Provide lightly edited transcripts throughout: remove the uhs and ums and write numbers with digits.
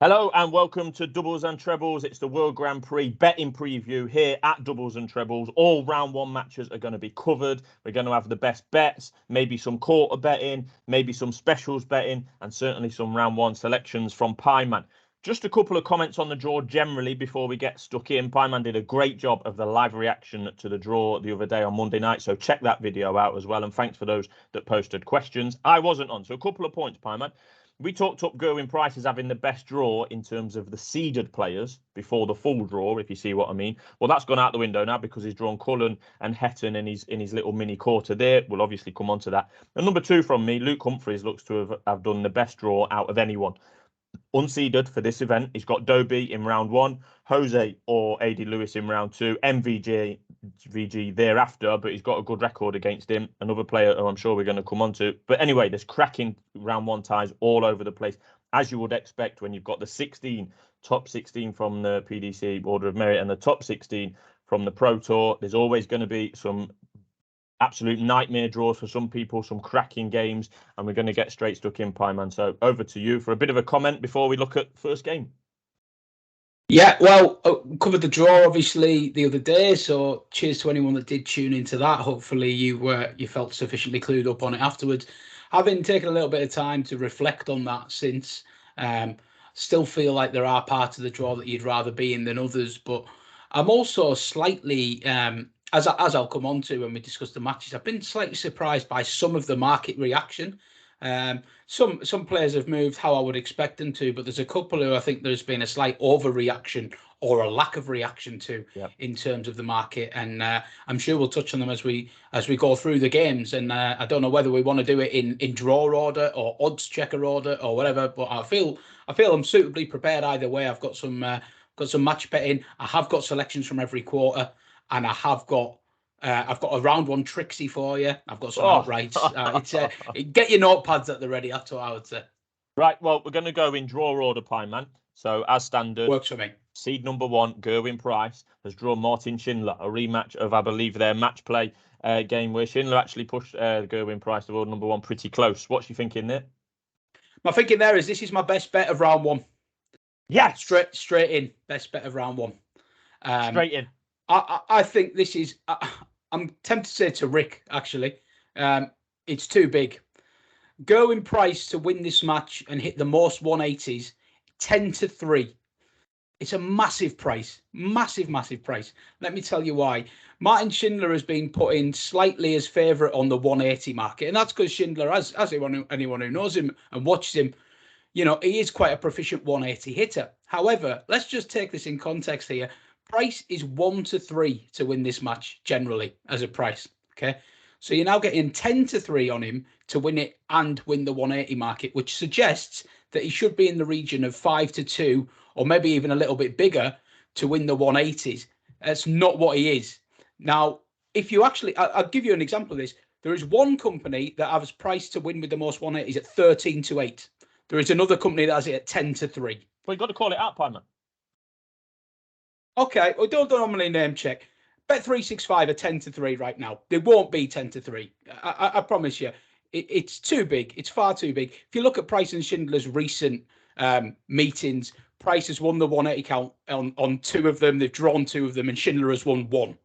Hello and welcome to Doubles and Trebles. It's the World Grand Prix betting preview here at Doubles and Trebles. All round one matches are going to be covered. We're going to have the best bets, maybe some quarter betting, maybe some specials betting, and certainly some round one selections from Pieman. Just a couple of comments on the draw generally before we get stuck in. Pieman did a great job of the live reaction to the draw the other day on Monday night, so check that video out as well. And thanks for those that posted questions. I wasn't on, so a couple of points, Pieman. We talked up Gerwyn Price as having the best draw in terms of the seeded players before the full draw, if you see what I mean. Well, that's gone out the window now because he's drawn Cullen and Hetton in his little mini quarter there. We'll obviously come on to that. And number two from me, Luke Humphries looks to have done the best draw out of anyone. Unseeded for this event, he's got Dobie in round one, Jose or Adrian Lewis in round two, VG thereafter, but he's got a good record against him. Another player who I'm sure we're going to come on to. But anyway, there's cracking round one ties all over the place, as you would expect when you've got the top 16 from the PDC Order of Merit and the top 16 from the Pro Tour. There's always going to be some absolute nightmare draws for some people, some cracking games, and we're going to get straight stuck in, Pieman. So over to you for a bit of a comment before we look at first game. Yeah, well, covered the draw obviously the other day, so cheers to anyone that did tune into that. Hopefully you felt sufficiently clued up on it afterwards. Having taken a little bit of time to reflect on that since, still feel like there are parts of the draw that you'd rather be in than others, but I'm also slightly, as I'll come on to when we discuss the matches, I've been slightly surprised by some of the market reaction. Some players have moved how I would expect them to, but there's a couple who I think there's been a slight overreaction or a lack of reaction to in terms of the market, and I'm sure we'll touch on them as we go through the games. And I don't know whether we want to do it in draw order or odds checker order or whatever, but I feel I'm suitably prepared either way. I've got some match betting. I have got selections from every quarter, and I have got. I've got a round one Trixie for you. I've got some outrights. Get your notepads at the ready. That's what I would say. Right. Well, we're going to go in draw order, Pieman. So as standard, works for me. Seed number one, Gerwyn Price, has drawn Martin Schindler, a rematch of, I believe, their match play game where Schindler actually pushed Gerwyn Price to world number one pretty close. What's your thinking there? My thinking there is this is my best bet of round one. Yeah, straight in. Best bet of round one. Straight in. I think this is. I'm tempted to say to Rick, actually, it's too big. Gerwyn Price to win this match and hit the most 180s, 10-3. It's a massive price, massive price. Let me tell you why. Martin Schindler has been put in slightly as favourite on the 180 market, and that's because Schindler, as anyone who knows him and watches him, you know, he is quite a proficient 180 hitter. However, let's just take this in context here. Price is 1-3 to win this match generally as a price. Okay, so you're now getting 10-3 on him to win it and win the 180 market, which suggests that he should be in the region of 5-2 or maybe even a little bit bigger to win the 180s. That's not what he is. Now, if you actually, I'll give you an example of this. There is one company that has Price to win with the most 180s at 13-8. There is another company that has it at 10-3. Well, you've got to call it out, Pieman. Okay, well, don't normally name check. Bet365 are 10-3 right now. They won't be 10-3. I promise you. It's too big. It's far too big. If you look at Price and Schindler's recent meetings, Price has won the 180 count on two of them. They've drawn two of them, and Schindler has won one.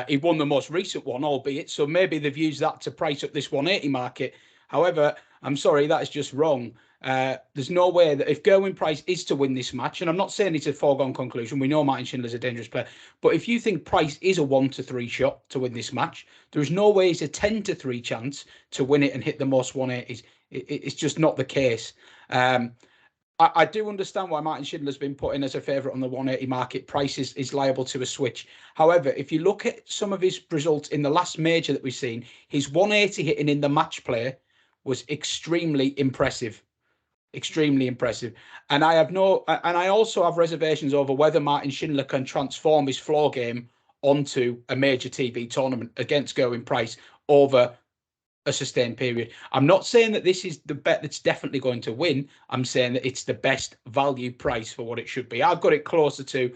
He won the most recent one, albeit. So maybe they've used that to price up this 180 market. However, I'm sorry, that is just wrong. There's no way that if Gerwyn Price is to win this match, and I'm not saying it's a foregone conclusion, we know Martin Schindler's a dangerous player, but if you think Price is a 1-3 shot to win this match, there's no way it's a 10-3 chance to win it and hit the most 180s. It's just not the case. I do understand why Martin Schindler's been put in as a favourite on the 180 market. Price is liable to a switch. However, if you look at some of his results in the last major that we've seen, his 180 hitting in the match play was extremely impressive. Extremely impressive. And I also have reservations over whether Martin Schindler can transform his floor game onto a major TV tournament against Gerwyn Price over a sustained period. I'm not saying that this is the bet that's definitely going to win. I'm saying that it's the best value price for what it should be. I've got it closer to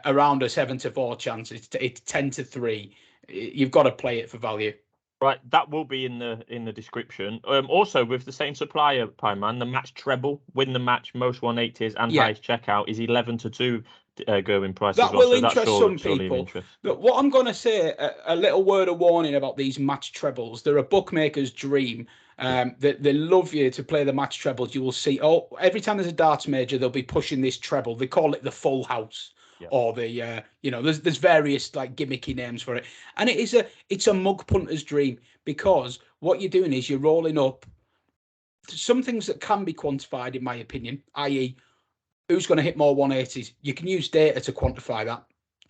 around a 7-4 chance. It's 10-3. You've got to play it for value. Right, that will be in the description. Also, with the same supplier, Pieman, the match treble, win the match, most 180s and highest checkout is 11-2. Gerwyn price as That well. will So that's interest some surely of people. interest. Look, what I'm going to say, a little word of warning about these match trebles. They're a bookmaker's dream. They love you to play the match trebles. You will see, every time there's a darts major, they'll be pushing this treble. They call it the full house. Yeah. Or the there's various like gimmicky names for it, and it's a mug punter's dream, because what you're doing is you're rolling up some things that can be quantified, in my opinion, i.e. who's going to hit more 180s. You can use data to quantify that.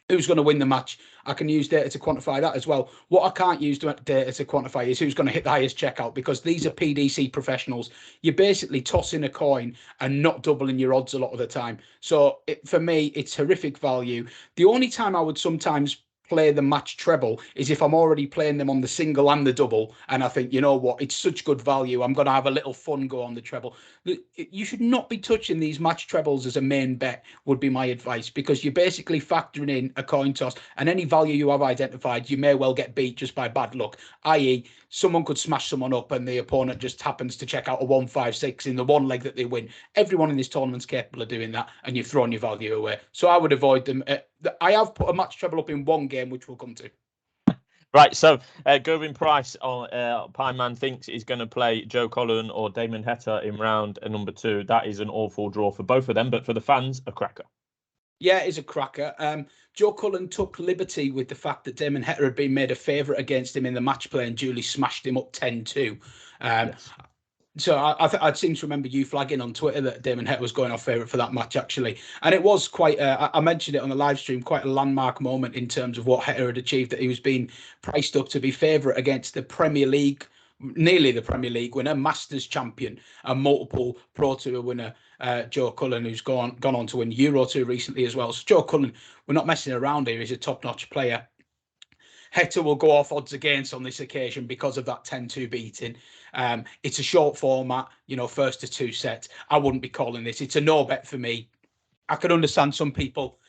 Who's going to win the match? I can use data to quantify that as well. What I can't use data to quantify is who's going to hit the highest checkout, because these are PDC professionals. You're basically tossing a coin and not doubling your odds a lot of the time. So for me, it's horrific value. The only time I would sometimes play the match treble is if I'm already playing them on the single and the double, and I think, you know what, it's such good value, I'm going to have a little fun go on the treble. You should not be touching these match trebles as a main bet, would be my advice, because you're basically factoring in a coin toss, and any value you have identified, you may well get beat just by bad luck, i.e. someone could smash someone up and the opponent just happens to check out a 1-5-6 in the one leg that they win. Everyone in this tournament's capable of doing that, and you've thrown your value away. So I would avoid them. I have put a match treble up in one game, which we'll come to. Right, so Gerwyn Price on Pieman thinks he's going to play Joe Cullen or Damon Heta in round number 2. That is an awful draw for both of them, but for the fans, a cracker. Yeah, it's a cracker. Joe Cullen took liberty with the fact that Damon Heta had been made a favourite against him in the match play and duly smashed him up 10-2. Yes. So I seem to remember you flagging on Twitter that Damon Heta was going off favourite for that match, actually. And it was quite, I mentioned it on the live stream, quite a landmark moment in terms of what Heta had achieved, that he was being priced up to be favourite against the Premier League, nearly the Premier League winner, Masters champion, and multiple Pro Tour winner, Joe Cullen, who's gone on to win Euro Tour recently as well. So Joe Cullen, we're not messing around here, he's a top-notch player. Heta will go off odds against on this occasion because of that 10-2 beating. It's a short format, first to 2 sets. I wouldn't be calling this. It's a no bet for me. I can understand some people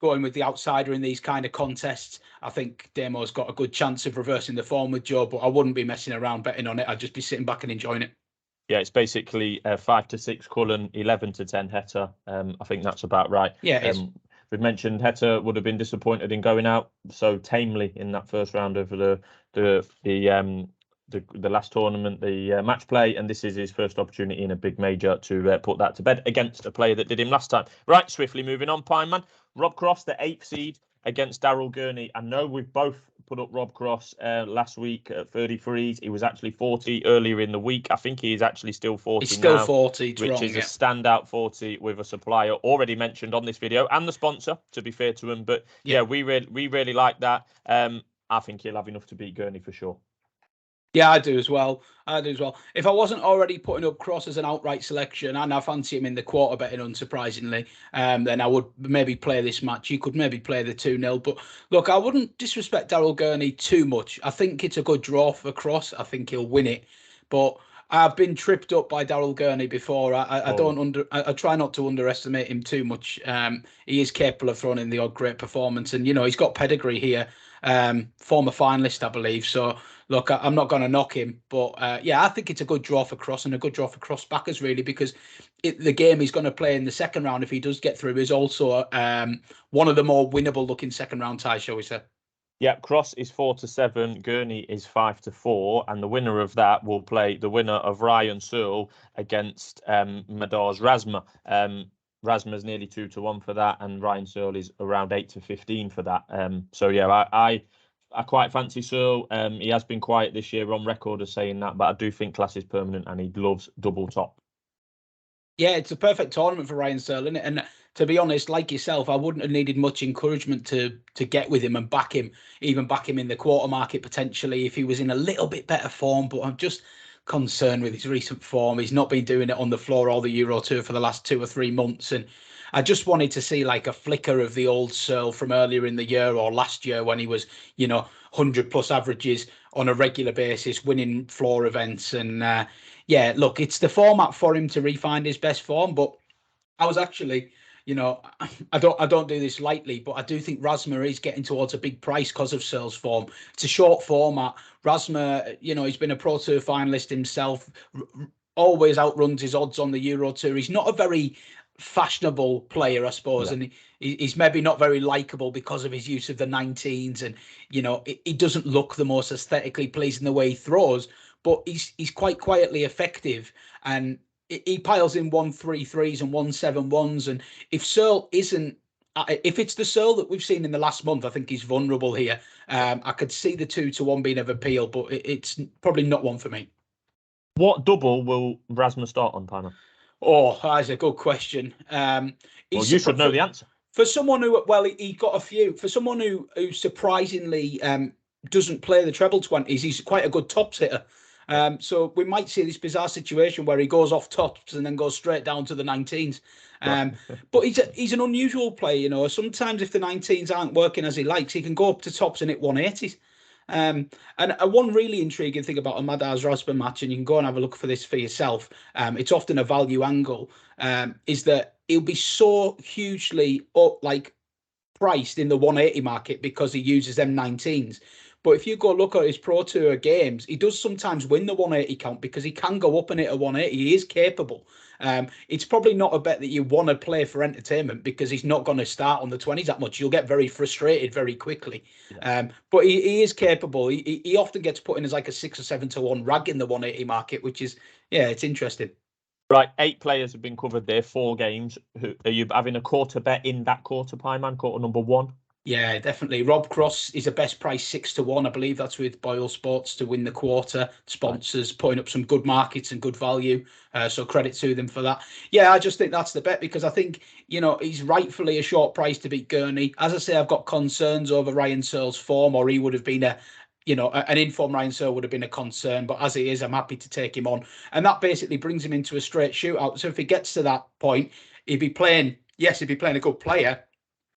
going with the outsider in these kind of contests. I think Damo's got a good chance of reversing the form with Joe, but I wouldn't be messing around betting on it. I'd just be sitting back and enjoying it. Yeah, it's basically 5-6 Cullen, 11-10 Heta. I think that's about right. Yeah, we've mentioned Heta would have been disappointed in going out so tamely in that first round of the last tournament, the match play, and this is his first opportunity in a big major to put that to bed against a player that did him last time. Right, swiftly moving on, Pieman. Rob Cross, the 8th seed against Daryl Gurney. I know we've both put up Rob Cross last week at 33s. He was actually 40 earlier in the week. I think he is actually still 40 He's still now, 40, which is a standout 40 with a supplier already mentioned on this video and the sponsor, to be fair to him. But yeah, we really like that. I think he'll have enough to beat Gurney for sure. Yeah, I do as well. If I wasn't already putting up Cross as an outright selection, and I fancy him in the quarter betting, unsurprisingly, then I would maybe play this match. You could maybe play the 2-0. But look, I wouldn't disrespect Daryl Gurney too much. I think it's a good draw for Cross. I think he'll win it. But I've been tripped up by Daryl Gurney before. I try not to underestimate him too much. He is capable of throwing in the odd great performance, and he's got pedigree here. Former finalist, I believe. So look, I'm not going to knock him, but I think it's a good draw for Cross, and a good draw for Cross backers, really, because the game he's going to play in the second round, if he does get through, is also one of the more winnable looking second round ties, shall we say. Yeah, Cross is 4-7, Gurney is 5-4, and the winner of that will play the winner of Ryan Searle against Madar's Razma. Razma's nearly 2-1 for that, and Ryan Searle is around 8-15 for that. So yeah, I quite fancy Searle. He has been quiet this year on record as saying that, but I do think class is permanent and he loves double top. Yeah, it's a perfect tournament for Ryan Searle, isn't it? And to be honest, like yourself, I wouldn't have needed much encouragement to get with him and back him, even back him in the quarter market potentially if he was in a little bit better form. But I'm just concerned with his recent form. He's not been doing it on the floor all the Euro Tour for the last 2 or 3 months. And I just wanted to see like a flicker of the old Searle from earlier in the year or last year when he was, 100+ averages on a regular basis, winning floor events. And look, it's the format for him to refine his best form. But I was actually, I don't do this lightly, but I do think Rasmus is getting towards a big price because of Searle's form. It's a short format. Rasmus, he's been a Pro Tour finalist himself, always outruns his odds on the Euro Tour. He's not a very fashionable player, I suppose, and he's maybe not very likable because of his use of the 19s, and he doesn't look the most aesthetically pleasing the way he throws, but he's quite quietly effective, and he piles in 1-3-3s and 1-7-1s, and if it's the Searle that we've seen in the last month, I think he's vulnerable here. I could see the 2-1 being of appeal, but it's probably not one for me. What double will Rasmus start on, Pieman? Oh, that's a good question. You should know the answer. For someone who, he got a few. For someone who surprisingly doesn't play the treble 20s, he's quite a good tops hitter. So we might see this bizarre situation where he goes off tops and then goes straight down to the 19s. But he's an unusual player, Sometimes if the 19s aren't working as he likes, he can go up to tops and hit 180s. And one really intriguing thing about a Madars Rasmus match, and you can go and have a look for this for yourself, it's often a value angle, is that he'll be so hugely priced in the 180 market because he uses them 19s. But if you go look at his Pro Tour games, he does sometimes win the 180 count because he can go up and hit a 180. He is capable. It's probably not a bet that you want to play for entertainment because he's not going to start on the 20s that much. You'll get very frustrated very quickly. Yeah. But he is capable. He often gets put in as like a 6 or 7 to 1 rag in the 180 market, which is, it's interesting. Right, 8 players have been covered there, 4 games. Are you having a quarter bet in that quarter, Pieman, quarter number 1? Yeah, definitely. Rob Cross is a best price 6 to 1. I believe that's with Boyle Sports to win the quarter. Sponsors putting up some good markets and good value. So credit to them for that. Yeah, I just think that's the bet because I think, he's rightfully a short price to beat Gurney. As I say, I've got concerns over Ryan Searle's form, or he would have been an informed Ryan Searle would have been a concern. But as he is, I'm happy to take him on. And that basically brings him into a straight shootout. So if he gets to that point, he'd be playing a good player.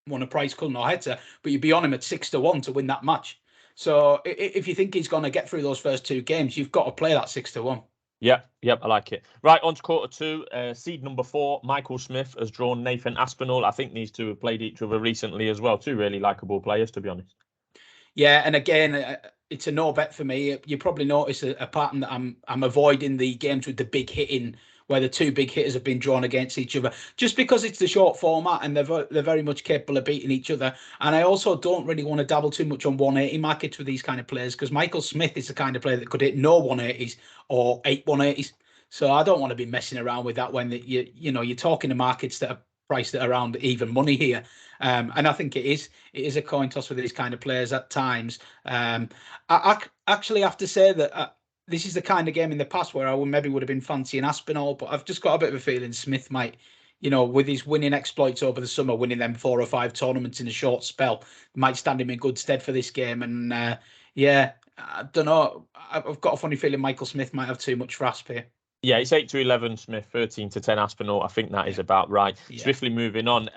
Won a prize Cullen or Hector, but you'd be on him at 6 to 1 to win that match. So if you think he's going to get through those first 2 games, you've got to play that 6 to 1. Yep, I like it. Right, on to quarter 2. Seed number 4, Michael Smith has drawn Nathan Aspinall. I think these two have played each other recently as well. 2 really likeable players, to be honest. Yeah, and again, it's a no bet for me. You probably notice a pattern that I'm avoiding the games with the big hitting, where the 2 big hitters have been drawn against each other, just because it's the short format and they're very much capable of beating each other. And I also don't really want to dabble too much on 180 markets with these kind of players, because Michael Smith is the kind of player that could hit no 180s or 8 180s. So I don't want to be messing around with that when you're talking to markets that are priced at around even money here. And I think it is a coin toss with these kind of players at times. I actually have to say that this is the kind of game in the past where I maybe would have been fancying Aspinall, but I've just got a bit of a feeling Smith might, with his winning exploits over the summer, winning them 4 or 5 tournaments in a short spell, might stand him in good stead for this game. And I don't know. I've got a funny feeling Michael Smith might have too much for Asp here. Yeah, it's 8 to 11 Smith, 13 to 10 Aspinall. I think that is about right. Yeah. Swiftly moving on.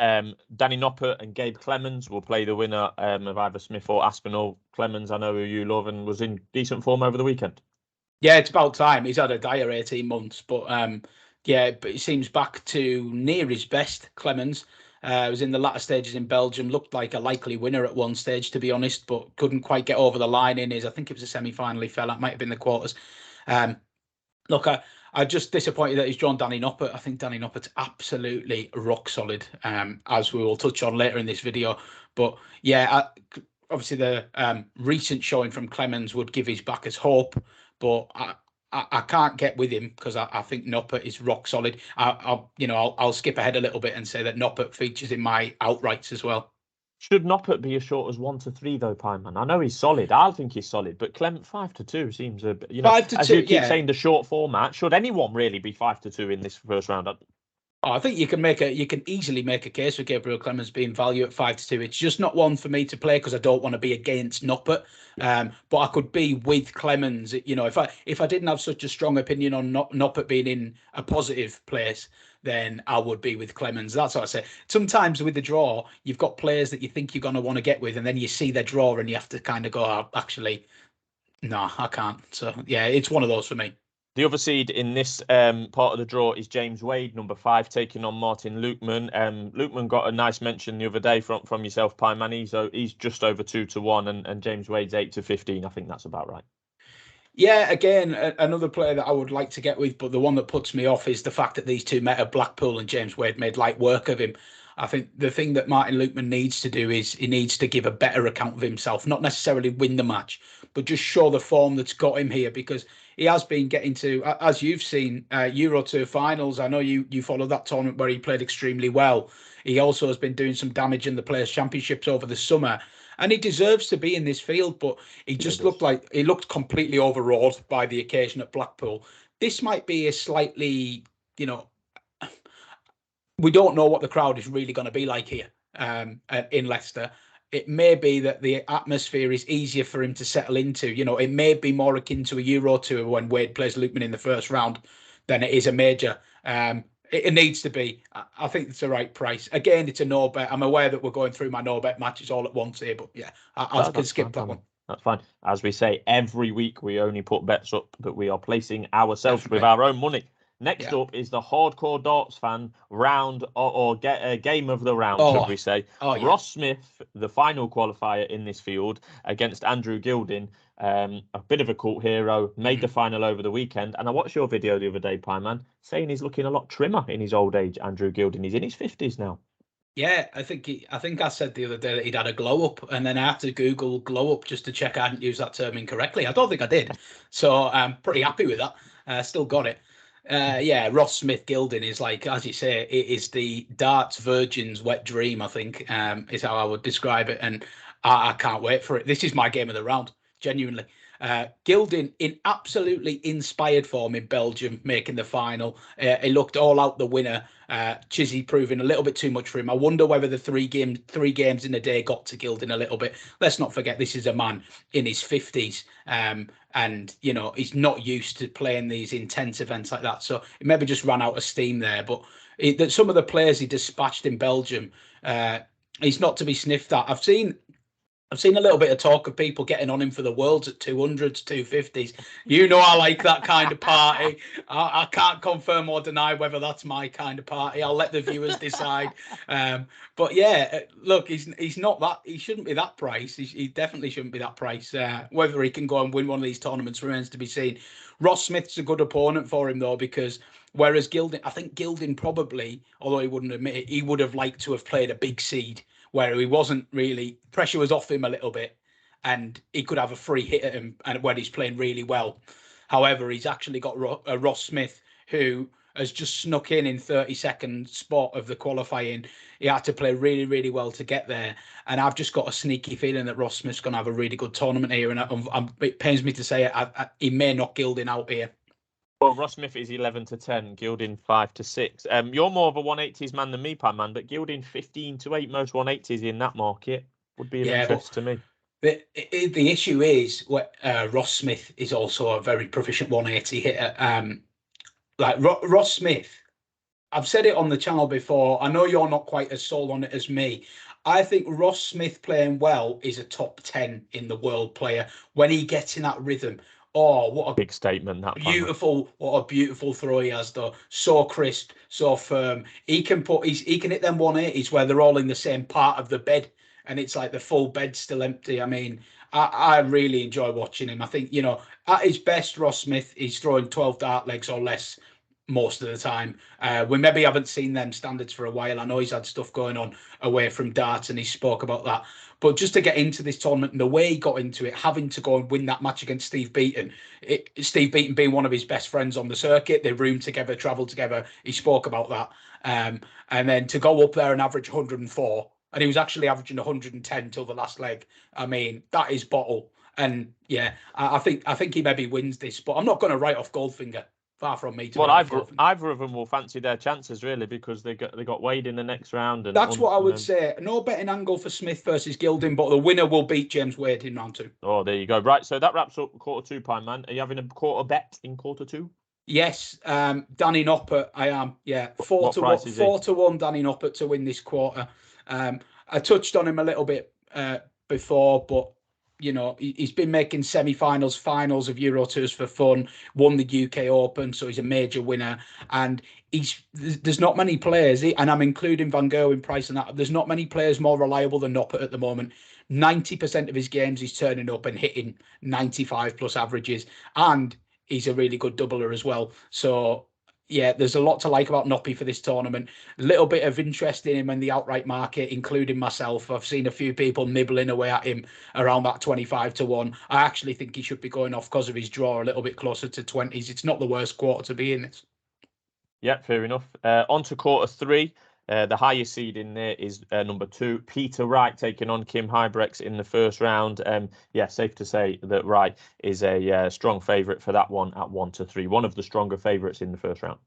Danny Noppert and Gabe Clemens will play the winner of either Smith or Aspinall. Clemens, I know who you love, and was in decent form over the weekend. Yeah, it's about time. He's had a dire 18 months, but but he seems back to near his best. Clemens was in the latter stages in Belgium, looked like a likely winner at one stage, to be honest, but couldn't quite get over the line in his, I think it was a semi-final he fell at, might have been the quarters. Look, I'm just disappointed that he's drawn Danny Noppert. I think Danny Noppert's absolutely rock solid, as we will touch on later in this video. But yeah, obviously the recent showing from Clemens would give his backers hope. But I can't get with him because I think Noppert is rock solid. I'll skip ahead a little bit and say that Noppert features in my outrights as well. Should Noppert be as short as 1 to 3 though, Pieman? I know he's solid. I think he's solid, but Clement 5 to 2 seems a 5 to 2. As you keep saying, the short format. Should anyone really be 5 to 2 in this first round? I think you can easily make a case for Gabriel Clemens being value at 5 to 2. It's just not one for me to play because I don't want to be against Noppert. But I could be with Clemens. If I didn't have such a strong opinion on Noppert being in a positive place, then I would be with Clemens. That's what I say. Sometimes with the draw, you've got players that you think you're going to want to get with, and then you see their draw and you have to kind of go, actually, no, I can't. So yeah, it's one of those for me. The other seed in this part of the draw is James Wade, number 5, taking on Martin Lukeman. Lukeman got a nice mention the other day from yourself, Pieman. So he's just over 2-1, and James Wade's 8-15. I think that's about right. Yeah, again, another player that I would like to get with, but the one that puts me off is the fact that these two met at Blackpool and James Wade made light work of him. I think the thing that Martin Lukeman needs to do is he needs to give a better account of himself, not necessarily win the match, but just show the form that's got him here, because he has been getting to, as you've seen, Euro Tour finals. I know you followed that tournament where he played extremely well. He also has been doing some damage in the Players' Championships over the summer. And he deserves to be in this field, but he just looked completely overawed by the occasion at Blackpool. This might be a slightly, we don't know what the crowd is really going to be like here in Leicester. It may be that the atmosphere is easier for him to settle into. It may be more akin to a Euro Tour when Wade plays Lukeman in the first round than it is a major. It needs to be. I think it's the right price. Again, it's a no bet. I'm aware that we're going through my no bet matches all at once here, but yeah, I can skip that one. That's fine. As we say, every week we only put bets up that we are placing ourselves with our own money. Next up is the hardcore darts fan round or game of the round, should we say. Ross Smith, the final qualifier in this field, against Andrew Gilding, a bit of a cult hero, made the final over the weekend. And I watched your video the other day, Pieman, saying he's looking a lot trimmer in his old age, Andrew Gilding. He's in his 50s now. Yeah, I think I said the other day that he'd had a glow up, and then I had to Google glow up just to check I hadn't used that term incorrectly. I don't think I did. So I'm pretty happy with that. Still got it. Ross Smith Gilding is, like, as you say, it is the darts virgin's wet dream, I think, is how I would describe it. And I can't wait for it. This is my game of the round, genuinely. Gilding in absolutely inspired form in Belgium, making the final. He looked all out the winner. Chizzy proving a little bit too much for him. I wonder whether the three games in a day got to Gilding a little bit. Let's not forget, this is a man in his 50s. And, he's not used to playing these intense events like that. So he maybe just ran out of steam there. But some of the players he dispatched in Belgium, he's not to be sniffed at. I've seen a little bit of talk of people getting on him for the Worlds at 200s, 250s. I like that kind of party. I can't confirm or deny whether that's my kind of party. I'll let the viewers decide. But yeah, look, he's not that. He shouldn't be that price. He definitely shouldn't be that price. Whether he can go and win one of these tournaments remains to be seen. Ross Smith's a good opponent for him, though, because whereas Gilding, I think Gilding probably, although he wouldn't admit it, he would have liked to have played a big seed, where he wasn't really, pressure was off him a little bit and he could have a free hit at him and when he's playing really well. However, he's actually got a Ross Smith who has just snuck in 30-second spot of the qualifying. He had to play really, really well to get there. And I've just got a sneaky feeling that Ross Smith's going to have a really good tournament here. And it pains me to say it, he may knock Gilding out here. Well, Ross Smith is 11-10, Gilding 5-6. You're more of a 180s man than me, Pieman, but Gilding 15-8, most 180s in that market would be of interest to me. The issue is Ross Smith is also a very proficient 180 hitter. Ross Smith, I've said it on the channel before. I know you're not quite as sold on it as me. I think Ross Smith playing well is a top 10 in the world player when he gets in that rhythm. Oh, what a big statement! What a beautiful throw he has, though. So crisp, so firm. He can hit them 180s where they're all in the same part of the bed, and it's like the full bed's still empty. I mean, I really enjoy watching him. I think, at his best, Ross Smith is throwing 12 dart legs or less most of the time. We maybe haven't seen them standards for a while. I know he's had stuff going on away from darts, and he spoke about that. But just to get into this tournament and the way he got into it, having to go and win that match against Steve Beaton, Steve Beaton being one of his best friends on the circuit, they roomed together, travelled together. He spoke about that. And then to go up there and average 104, and he was actually averaging 110 till the last leg. I mean, that is bottle. And yeah, I think he maybe wins this, but I'm not going to write off Goldfinger. Far from me. Either of them will fancy their chances, really, because they got Wade in the next round. And that's what I would say. No betting angle for Smith versus Gilding, but the winner will beat James Wade in round 2. Oh, there you go. Right, so that wraps up quarter 2, Pieman. Are you having a quarter bet in quarter 2? Yes, Danny Noppert, I am. Yeah, 4-1 Danny Noppert to win this quarter. I touched on him a little bit before, but You know, he's been making semi-finals, finals of Euro Tours for fun, won the UK Open, so he's a major winner. And there's not many players, and I'm including Van Gerwen, Price and that, there's not many players more reliable than Noppert at the moment. 90% of his games he's turning up and hitting 95 plus averages, and he's a really good doubler as well. So yeah, there's a lot to like about Noppy for this tournament. A little bit of interest in him in the outright market, including myself. I've seen a few people nibbling away at him around that 25-1. I actually think he should be going off because of his draw a little bit closer to 20s. It's not the worst quarter to be in this. Yeah, fair enough. On to quarter three. The highest seed in there is number 2, Peter Wright, taking on Kim Huybrechts in the first round. Yeah, safe to say that Wright is a strong favourite for that one at 1-3. One of the stronger favourites in the first round.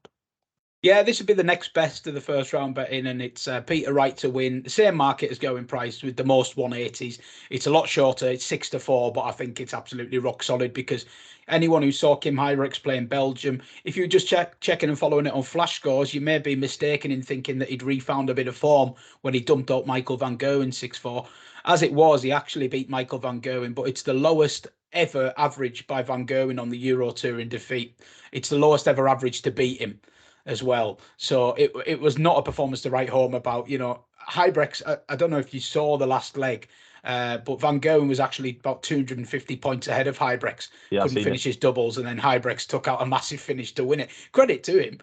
Yeah, this would be the next best of the first round betting, and it's Peter Wright to win. The same market as Gerwyn Price with the most 180s. It's a lot shorter. It's 6-4, but I think it's absolutely rock solid because anyone who saw Kim Huybrechts play in Belgium, if you're just checking and following it on flash scores, you may be mistaken in thinking that he'd refound a bit of form when he dumped out Michael van Gerwen 6-4. As it was, he actually beat Michael van Gerwen, but it's the lowest ever average by van Gerwen on the Euro Tour in defeat. It's the lowest ever average to beat him as well. So it was not a performance to write home about. You know, Huybrechts, I don't know if you saw the last leg, but Van Gerwen was actually about 250 points ahead of Huybrechts. Yeah, couldn't finish his doubles, and then Huybrechts took out a massive finish to win it. Credit to him.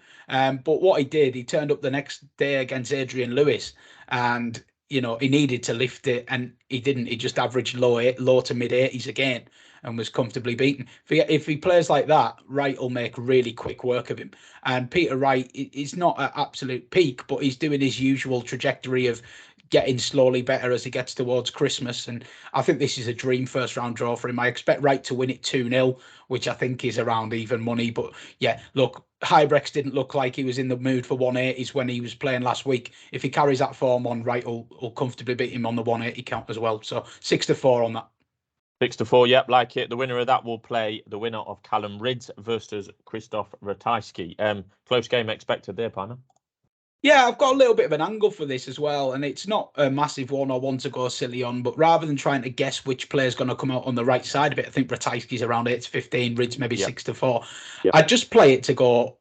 But what he did, he turned up the next day against Adrian Lewis, and you know, he needed to lift it, and he didn't. He just averaged low to mid 80s again and was comfortably beaten. If he plays like that, Wright will make really quick work of him. And Peter Wright is not at absolute peak, but he's doing his usual trajectory of getting slowly better as he gets towards Christmas. And I think this is a dream first round draw for him. I expect Wright to win it 2-0, which I think is around even money. But yeah, look, Huybrechts didn't look like he was in the mood for 180s when he was playing last week. If he carries that form on, Wright will comfortably beat him on the 180 count as well. So 6-4 on that. 6-4, yep, like it. The winner of that will play the winner of Callan Rydz versus Krzysztof Ratajski. Close game expected there, partner. Yeah, I've got a little bit of an angle for this as well, and it's not a massive one or one to go silly on, but rather than trying to guess which player's going to come out on the right side of it, I think Ratajski's around 8-15, Ridz maybe 6-4. Yep. I'd just play it to go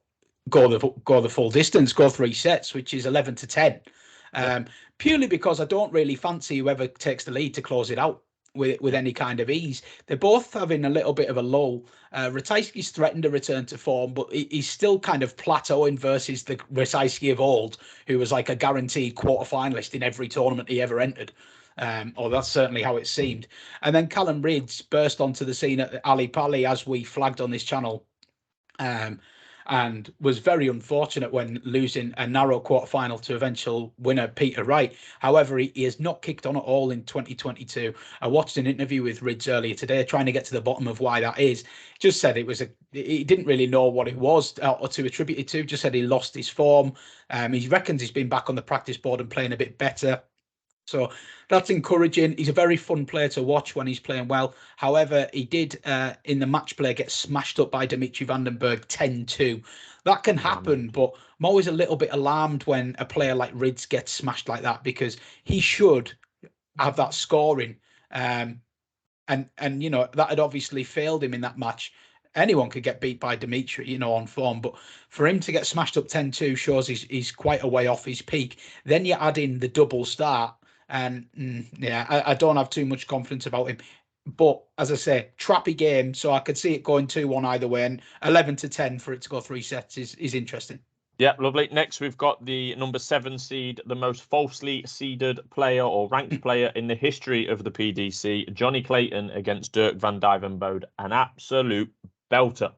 the full distance, go 3 sets, which is 11-10. Purely because I don't really fancy whoever takes the lead to close it out with any kind of ease. They're both having a little bit of a lull. Ratajski's threatened a return to form, but he's still kind of plateauing versus the Ratajski of old, who was like a guaranteed quarterfinalist in every tournament he ever entered. Or that's certainly how it seemed. And then Callan Rydz burst onto the scene at Ali Pali, as we flagged on this channel, and was very unfortunate when losing a narrow quarterfinal to eventual winner Peter Wright. However, he has not kicked on at all in 2022. I watched an interview with Ridz earlier today, trying to get to the bottom of why that is. Just said he didn't really know what it was or to attribute it to. Just said he lost his form. He reckons he's been back on the practice board and playing a bit better. So that's encouraging. He's a very fun player to watch when he's playing well. However, he did in the match play get smashed up by Dimitri van den Bergh 10-2. That can happen, but I'm always a little bit alarmed when a player like Ridz gets smashed like that, because he should have that scoring. And you know, that had obviously failed him in that match. Anyone could get beat by Dimitri, you know, on form, but for him to get smashed up 10-2 shows he's quite a way off his peak. Then you add in the double start, and I don't have too much confidence about him. But as I say, trappy game, so I could see it going 2-1 either way, and 11-10 for it to go 3 sets is interesting. Yeah, lovely. Next, we've got the number 7 seed, the most falsely seeded player or ranked player in the history of the PDC, Jonny Clayton against Dirk van Duijvenbode, an absolute belter.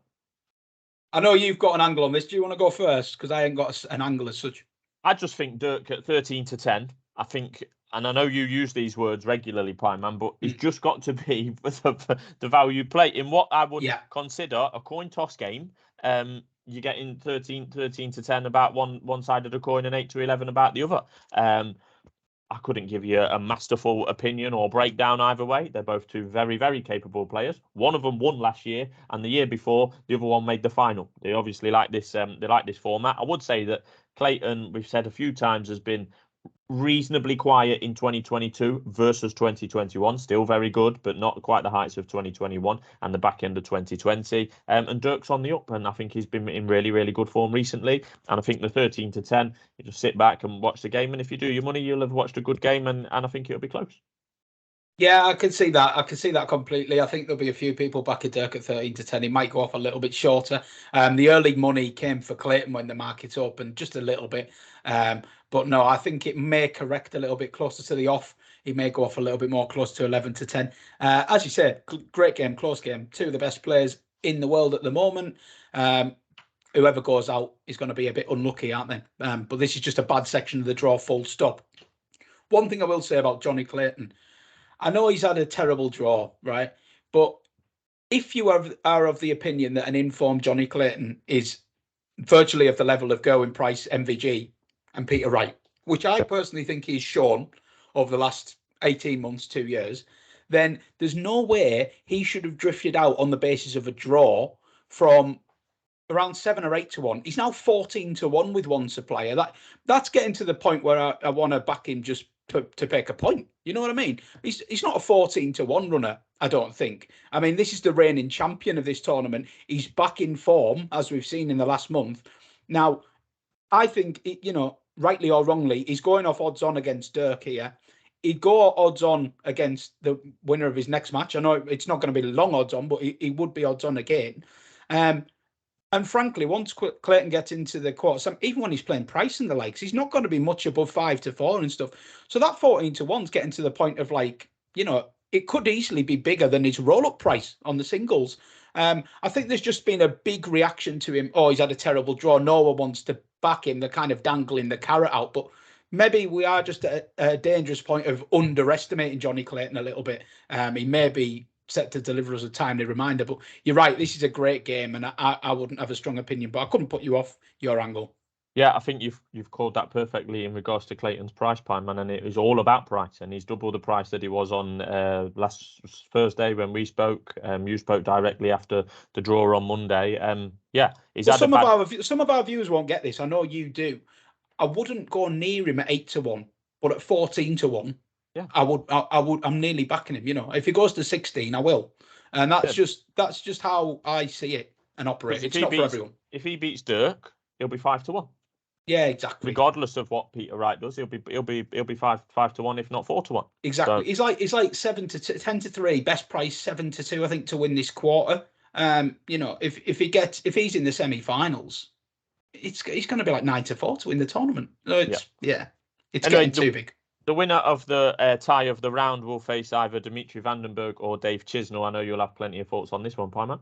I know you've got an angle on this. Do you want to go first? Because I ain't got an angle as such. I just think Dirk at 13-10, I think, and I know you use these words regularly, Pieman, but it's just got to be the value play in what I would consider a coin toss game. You're getting 13-10 about one side of the coin and 8-11 about the other. I couldn't give you a masterful opinion or breakdown either way. They're both two very, very capable players. One of them won last year, and the year before, the other one made the final. They obviously like this. They like this format. I would say that Clayton, we've said a few times, has been reasonably quiet in 2022 versus 2021. Still very good, but not quite the heights of 2021 and the back end of 2020. And Dirk's on the up, and I think he's been in really, really good form recently. And I think the 13-10, you just sit back and watch the game. And if you do your money, you'll have watched a good game, and I think it'll be close. Yeah, I can see that. I can see that completely. I think there'll be a few people back at Dirk at 13-10. He might go off a little bit shorter. The early money came for Clayton when the market opened, just a little bit. But no, I think it may correct a little bit closer to the off. He may go off a little bit more close to 11-10. As you said, great game, close game. Two of the best players in the world at the moment. Whoever goes out is going to be a bit unlucky, aren't they? But this is just a bad section of the draw, full stop. One thing I will say about Johnny Clayton, I know he's had a terrible draw, right? But if you are of the opinion that an informed Johnny Clayton is virtually of the level of Gerwyn, Price, MVG, and Peter Wright, which I personally think he's shown over the last 18 months, 2 years, then there's no way he should have drifted out on the basis of a draw from around 7 or 8 to 1. He's now 14 to 1 with one supplier. That's getting to the point where I want to back him just to make a point. You know what I mean? He's not a 14 to 1 runner, I don't think. I mean, this is the reigning champion of this tournament. He's back in form, as we've seen in the last month. Now, I think, rightly or wrongly, he's going off odds on against Dirk here. He'd go odds on against the winner of his next match. I know it's not going to be long odds on, but he would be odds on again. And frankly, once Clayton gets into the quarters, even when he's playing Price and the likes, he's not going to be much above 5-4 and stuff. So that 14 to 1's getting to the point of it could easily be bigger than his roll-up price on the singles. I think there's just been a big reaction to him. Oh, he's had a terrible draw. No one wants to back him. They're kind of dangling the carrot out. But maybe we are just at a dangerous point of underestimating Johnny Clayton a little bit. He may be set to deliver us a timely reminder, but you're right, this is a great game, and I wouldn't have a strong opinion, but I couldn't put you off your angle. Yeah, I think you've called that perfectly in regards to Clayton's price, Pieman, and it was all about price, and he's double the price that he was on last Thursday when we spoke. You spoke directly after the draw on Monday. He's had some of our viewers won't get this. I know you do. I wouldn't go near him at 8 to 1, but at 14 to 1. Yeah, I would. I'm nearly backing him. If he goes to 16, I will, and that's just how I see it and operate. It's not for everyone. If he beats Dirk, he'll be 5 to 1. Yeah, exactly. Regardless of what Peter Wright does, he'll be 5 to 1, if not 4 to 1. Exactly. So, he's like 10 to 3, best price 7 to 2, I think, to win this quarter. If he's in the semi-finals, it's going to be like 9 to 4 to win the tournament. So it's getting too big. The winner of the tie of the round will face either Dimitri Vandenberg or Dave Chisnell. I know you'll have plenty of thoughts on this one, Pieman.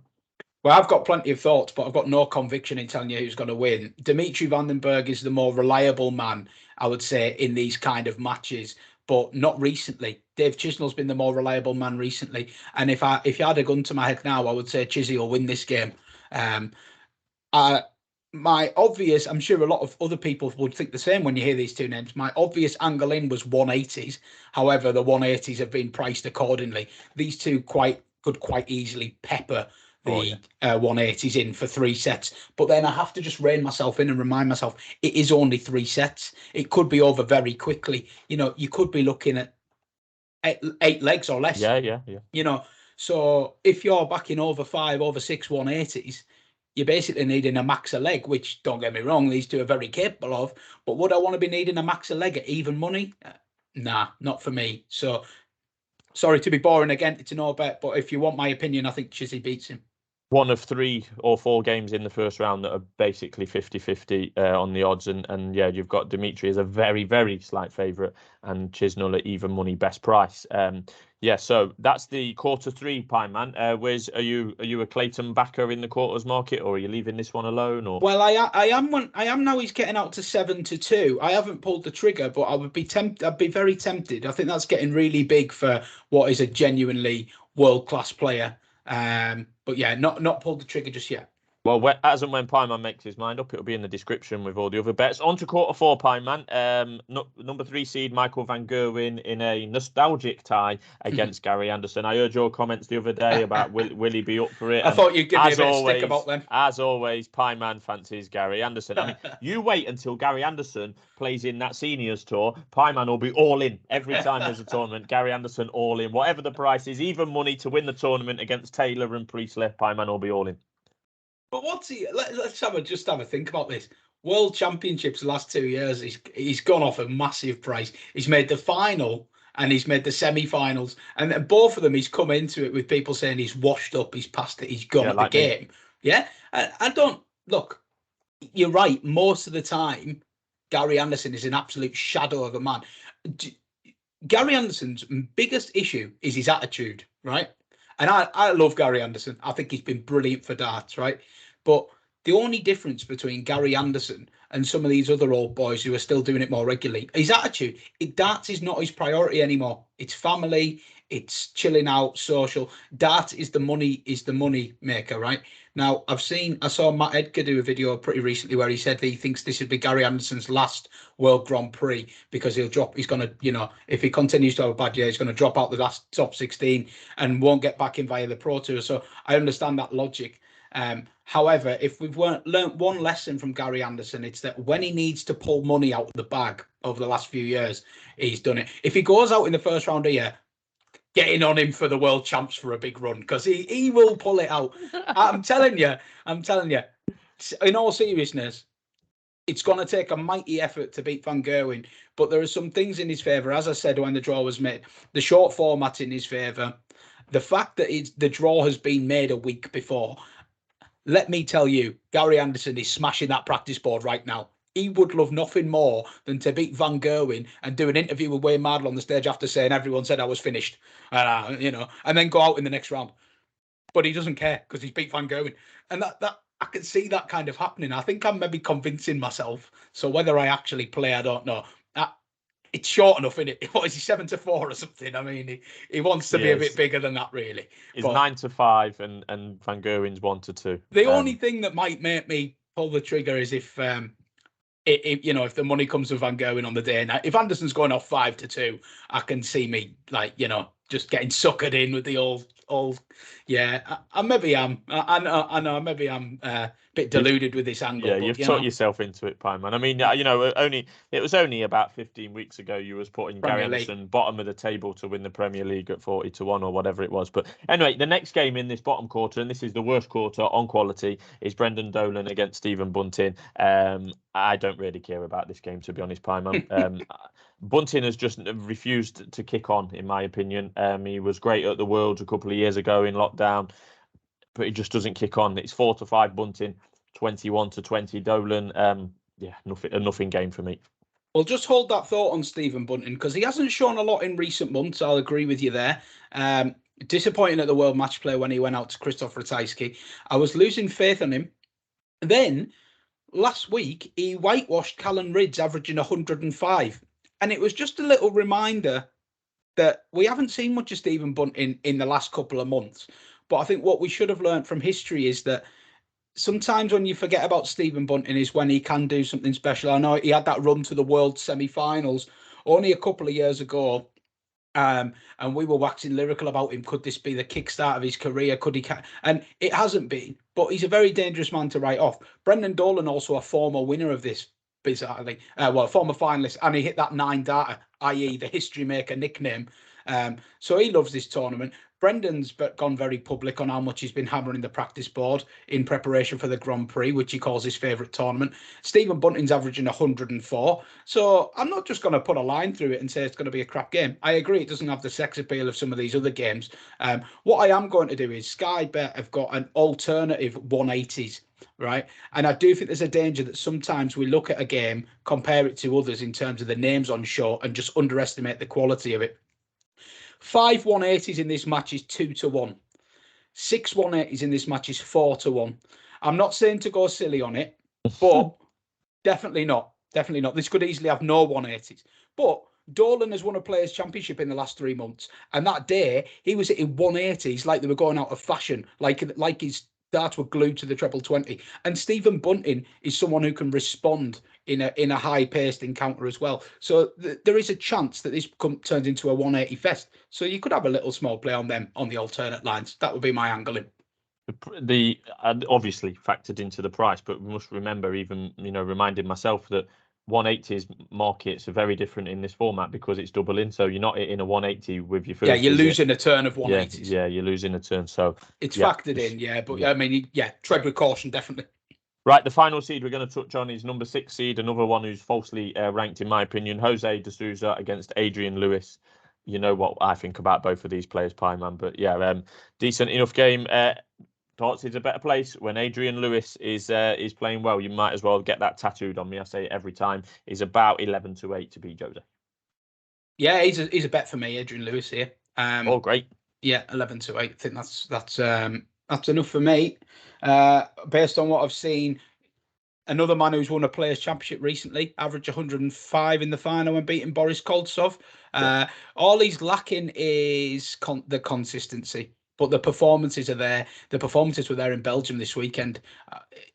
Well, I've got plenty of thoughts, but I've got no conviction in telling you who's going to win. Dimitri Vandenberg is the more reliable man, I would say, in these kind of matches, but not recently. Dave Chisnell's been the more reliable man recently. And if you had a gun to my head now, I would say Chizzy will win this game. My obvious, I'm sure a lot of other people would think the same when you hear these two names. My obvious angle in was 180s. However, the 180s have been priced accordingly. These two could quite easily pepper the 180s in for 3 sets. But then I have to just rein myself in and remind myself it is only 3 sets. It could be over very quickly. You could be looking at 8 legs or less. Yeah. So if you're backing over 5, over 6 180s, you're basically needing a max a leg, which, don't get me wrong, these two are very capable of. But would I want to be needing a max a leg at even money? Nah, not for me. So, sorry to be boring again. It's a no bet. But if you want my opinion, I think Chizzy beats him. One of 3 or 4 games in the first round that are basically 50-50 on the odds. And you've got Dimitri as a very, very slight favourite and Chisnell at even money best price. So that's the quarter 3, Pieman. Are you a Clayton backer in the quarters market, or are you leaving this one alone? Or well, I am now. He's getting out to 7 to 2. I haven't pulled the trigger, but I would be tempted. I'd be very tempted. I think that's getting really big for what is a genuinely world class player. But yeah, not pulled the trigger just yet. Well, as and when Pieman makes his mind up, it'll be in the description with all the other bets. On to quarter four, Pieman. Number 3 seed Michael van Gerwen in a nostalgic tie against Gary Anderson. I heard your comments the other day about will he be up for it? I thought you'd give me a bit of stick about them. As always, Pieman fancies Gary Anderson. I mean, you wait until Gary Anderson plays in that seniors tour. Pieman will be all in every time there's a tournament. Gary Anderson all in, whatever the price is, even money to win the tournament against Taylor and Priestley. Pieman will be all in. But what's he? Let's just have a think about this. World Championships the last 2 years, he's gone off a massive price. He's made the final and he's made the semi-finals, and both of them he's come into it with people saying he's washed up, he's past it, he's gone at like the game. Yeah, I don't look. You're right. Most of the time, Gary Anderson is an absolute shadow of a man. Gary Anderson's biggest issue is his attitude, right? And I love Gary Anderson. I think he's been brilliant for darts, right? But the only difference between Gary Anderson and some of these other old boys who are still doing it more regularly, his attitude. Darts is not his priority anymore. It's family, it's chilling out, social. Dart is the money maker, right? Now, I saw Matt Edgar do a video pretty recently where he said that he thinks this would be Gary Anderson's last World Grand Prix because he's going to, if he continues to have a bad year, he's going to drop out the last top 16 and won't get back in via the Pro Tour. So I understand that logic. However, if we've learnt one lesson from Gary Anderson, it's that when he needs to pull money out of the bag over the last few years, he's done it. If he goes out in the first round here, getting on him for the world champs for a big run, because he will pull it out. I'm telling you, in all seriousness, it's going to take a mighty effort to beat Van Gerwen, but there are some things in his favour. As I said, when the draw was made, the short format in his favour, the fact that the draw has been made a week before. Let me tell you, Gary Anderson is smashing that practice board right now. He would love nothing more than to beat Van Gerwen and do an interview with Wayne Mardle on the stage after saying everyone said I was finished, and then go out in the next round. But he doesn't care because he's beat Van Gerwen, and that I can see that kind of happening. I think I'm maybe convincing myself. So whether I actually play, I don't know. It's short enough, isn't it? What is he, 7-4 or something? I mean, he wants to be a bit bigger than that, really. He's 9-5, and Van Gerwen's 1-2. The only thing that might make me pull the trigger is if the money comes from Van Gerwen on the day. Now, if Anderson's going off 5-2, I can see me just getting suckered in with the old. I maybe am. I know. Maybe I'm a bit deluded with this angle. Yeah, you've talked yourself into it, Pieman. I mean, it was only about 15 weeks ago you was putting Gary Anderson bottom of the table to win the Premier League at 40-1 or whatever it was. But anyway, the next game in this bottom quarter, and this is the worst quarter on quality, is Brendan Dolan against Stephen Bunting. I don't really care about this game, to be honest, Pieman. Bunting has just refused to kick on, in my opinion. He was great at the Worlds a couple of years ago in lockdown, but he just doesn't kick on. It's 4-5 Bunting, 21-20 Dolan. Nothing game for me. Well, just hold that thought on Stephen Bunting, because he hasn't shown a lot in recent months. I'll agree with you there. Disappointing at the World Match Play when he went out to Krzysztof Ratajski. I was losing faith on him. Then last week, he whitewashed Callan Rydz, averaging 105. And it was just a little reminder that we haven't seen much of Stephen Bunting in the last couple of months. But I think what we should have learned from history is that sometimes when you forget about Stephen Bunting is when he can do something special. I know he had that run to the World semi-finals only a couple of years ago. And we were waxing lyrical about him. Could this be the kickstart of his career? Could he? And it hasn't been. But he's a very dangerous man to write off. Brendan Dolan, also a former winner of this, bizarrely, former finalist, and he hit that 9 darter, i.e. the history maker nickname. So he loves this tournament. Brendan's gone very public on how much he's been hammering the practice board in preparation for the Grand Prix, which he calls his favourite tournament. Stephen Bunting's averaging 104. So I'm not just going to put a line through it and say it's going to be a crap game. I agree it doesn't have the sex appeal of some of these other games. What I am going to do is SkyBet have got an alternative 180s. Right. And I do think there's a danger that sometimes we look at a game, compare it to others in terms of the names on show, and just underestimate the quality of it. 5 180s in this match is 2-1. 6 180s in this match is 4-1. I'm not saying to go silly on it, but definitely not. Definitely not. This could easily have no 180s. But Dolan has won a Players' Championship in the last 3 months. And that day, he was hitting 180s like they were going out of fashion, like his darts were glued to the treble 20. And Stephen Bunting is someone who can respond in a high-paced encounter as well. So there is a chance that this turns into a 180 fest. So you could have a little small play on them on the alternate lines. That would be my angling. The obviously factored into the price, but we must remember, even reminding myself that 180s markets are very different in this format because it's doubling. So you're not in a 180 with your first. Yeah, you're losing a turn of 180s. Yeah, you're losing a turn. So it's factored in. Yeah, but I mean, tread with caution, definitely. Right, the final seed we're going to touch on is number 6 seed, another one who's falsely ranked, in my opinion, Jose de Sousa against Adrian Lewis. You know what I think about both of these players, Pieman, but decent enough game. Darts is a better place when Adrian Lewis is playing well. You might as well get that tattooed on me. I say it every time. He's about 11-8 to beat Jose. Yeah, he's a bet for me, Adrian Lewis here. Great. Yeah, 11-8. I think that's enough for me. Based on what I've seen, another man who's won a Players' Championship recently, averaged 105 in the final when beating Boris Koltsov. All he's lacking is the consistency, but the performances are there. The performances were there in Belgium this weekend.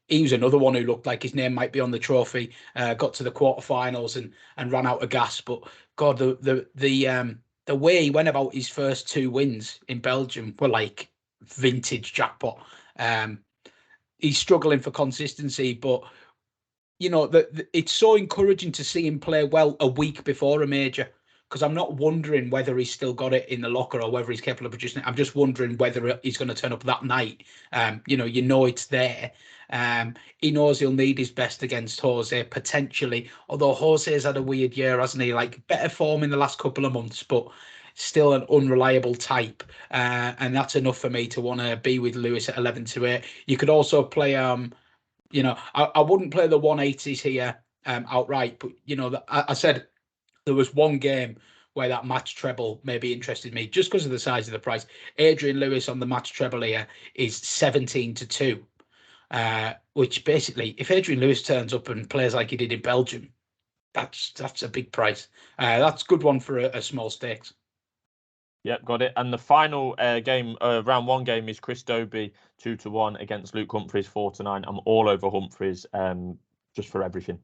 He was another one who looked like his name might be on the trophy. Got to the quarterfinals and ran out of gas. But God, the way he went about his first 2 wins in Belgium were like vintage jackpot. He's struggling for consistency, but it's so encouraging to see him play well a week before a major, because I'm not wondering whether he's still got it in the locker or whether he's capable of producing it. I'm just wondering whether he's going to turn up that night. It's there. He knows he'll need his best against Jose potentially, although Jose's had a weird year, hasn't he? Like better form in the last couple of months, but still an unreliable type. And that's enough for me to want to be with Lewis at 11-8. You could also play, I wouldn't play the 180s here outright, but, I said there was one game where that match treble maybe interested me just because of the size of the price. Adrian Lewis on the match treble here is 17-2, which basically, if Adrian Lewis turns up and plays like he did in Belgium, that's a big price. That's a good one for a small stakes. Yep, got it. And the final game, round 1 game, is Christophe 2-1 against Luke Humphries 4-9. I'm all over Humphries, just for everything.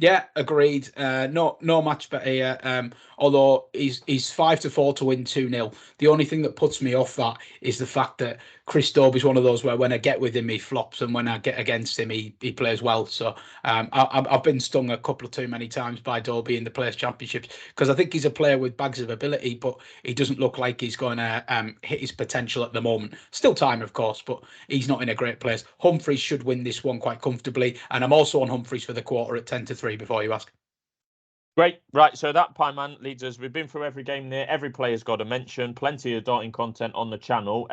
Yeah, agreed. No match better here. Although he's 5-4 to win 2-0. The only thing that puts me off that is the fact that Krzysztof is one of those where when I get with him he flops, and when I get against him he plays well. So I've been stung a couple of too many times by Dobie in the Players' Championships, because I think he's a player with bags of ability, but he doesn't look like he's going to hit his potential at the moment. Still time, of course, but he's not in a great place. Humphries should win this one quite comfortably, and I'm also on Humphries for the quarter at 10-3 before you ask. Great. Right, so that Pieman leads us. We've been through every game there. Every player's got a mention. Plenty of darting content on the channel.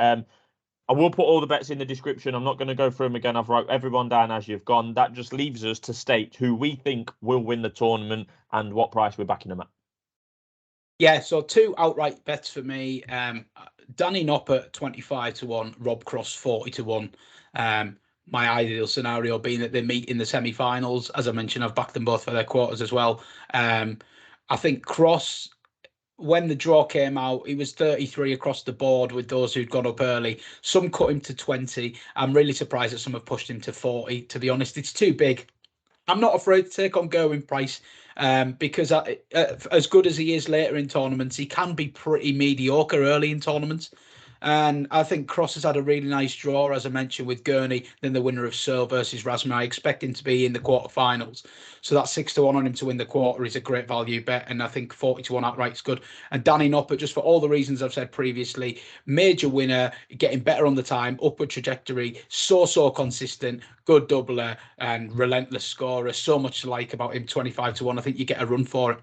I will put all the bets in the description. I'm not going to go through them again. I've wrote everyone down as you've gone. That just leaves us to state who we think will win the tournament and what price we're backing them at. Yeah, so 2 outright bets for me. Danny Noppert 25-1, Rob Cross 40-1. My ideal scenario being that they meet in the semi-finals. As I mentioned, I've backed them both for their quarters as well. I think Cross, when the draw came out, he was 33 across the board with those who'd gone up early. Some cut him to 20. I'm really surprised that some have pushed him to 40. To be honest, it's too big. I'm not afraid to take on Gerwyn Price because as good as he is later in tournaments, he can be pretty mediocre early in tournaments. And I think Cross has had a really nice draw, as I mentioned, with Gurney, then the winner of Searle versus Razma. I expect him to be in the quarterfinals. So that 6-1 on him to win the quarter is a great value bet. And I think 40-1 outright is good. And Danny Noppert, just for all the reasons I've said previously, major winner, getting better on the time, upward trajectory, so consistent, good doubler and relentless scorer. So much to like about him, 25-1. I think you get a run for it.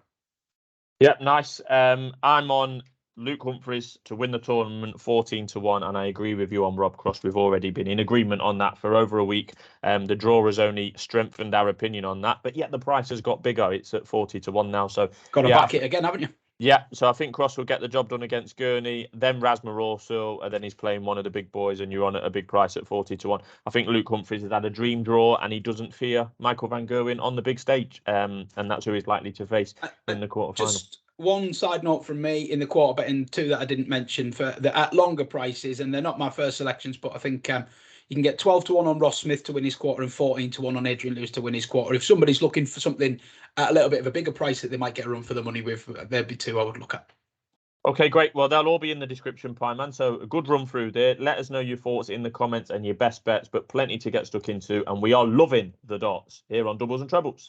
Yep, nice. I'm on Luke Humphries to win the tournament 14-1, and I agree with you on Rob Cross. We've already been in agreement on that for over a week. The draw has only strengthened our opinion on that, but yet the price has got bigger. It's at 40-1 now. So got to back it again, haven't you? Yeah, so I think Cross will get the job done against Gurney, then Razma also, and then he's playing one of the big boys, and you're on at a big price at 40-1. I think Luke Humphries has had a dream draw, and he doesn't fear Michael van Gerwen on the big stage, and that's who he's likely to face in the quarterfinal. one side note from me in the quarter betting, two that I didn't mention for the at longer prices, and they're not my first selections, but I think you can get 12 to 1 on Ross Smith to win his quarter and 14 to 1 on Adrian Lewis to win his quarter. If somebody's looking for something at a little bit of a bigger price that they might get a run for the money with, there'd be two I would look at. Okay, great. Well, they'll all be in the description, Pieman. So a good run through there. Let us know your thoughts in the comments and your best bets, but plenty to get stuck into. And we are loving the dots here on Doubles and Trebles.